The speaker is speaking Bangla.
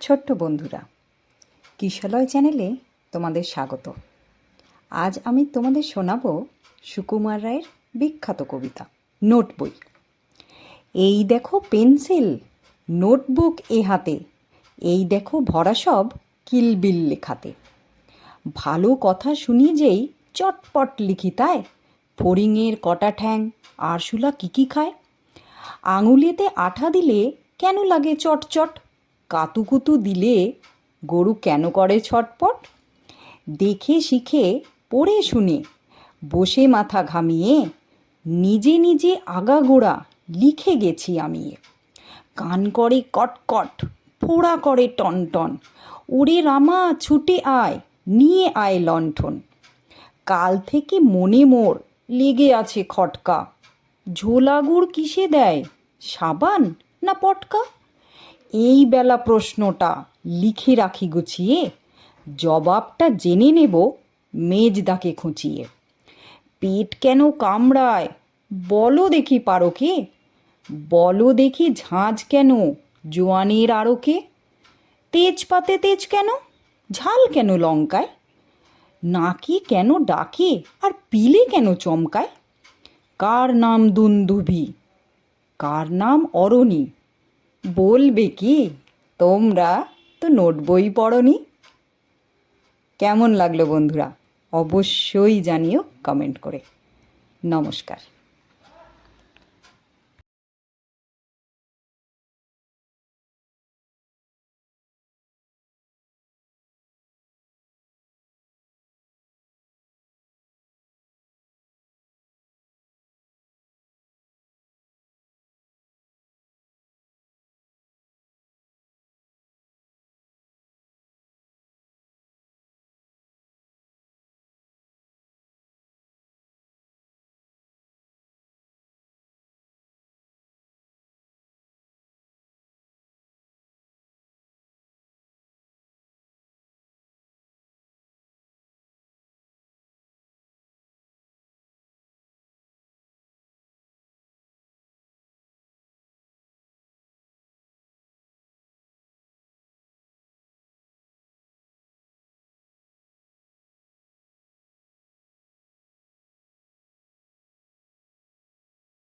ছোট্ট বন্ধুরা, কিশলয় চ্যানেলে তোমাদের স্বাগত। আজ আমি তোমাদের শোনাব সুকুমার রায়ের বিখ্যাত কবিতা নোটবই। এই দেখো পেন্সিল, নোটবুক এ হাতে, এই দেখো ভরা সব কিলবিল লেখাতে। ভালো কথা শুনি যেই চটপট লিখি তাই, ফড়িংয়ের কটা ঠ্যাং আরশোলা কী খায়। আঙুলেতে আঠা দিলে কেন লাগে চটচট, কাতুকুতু দিলে গরু কেন করে ছটপট। দেখে শিখে পড়ে শুনে বসে মাথা ঘামিয়ে নিজে নিজে আগাগোড়া লিখে গেছি আমি। কান করে কটকট, ফোড়া করে টনটন, ওরে রামা ছুটে আয়, নিয়ে আয় লণ্ঠন। কাল থেকে মনে মোর লেগে আছে খটকা, ঝোলাগুড় কিসে দেয়, সাবান না পটকা। এই বেলা প্রশ্নটা লিখে রাখি গুছিয়ে, জবাবটা জেনে নেব মেজদাকে খুঁচিয়ে। পেট কেন কামড়ায় বলো দেখি পারোকে, বলো দেখি ঝাঁঝ কেন জোয়ানের আড়কে। তেজপাতে তেজ কেন, ঝাল কেন লঙ্কায়, নাকি কেন ডাকে আর পিলে কেন চমকায়। কার নাম দুন্দুভি, কার নাম অরণি, বলবে কি তোমরা তো নোট বই পড়নি। কেমন লাগলো বন্ধুরা, অবশ্যই জানিও কমেন্ট করে। নমস্কার।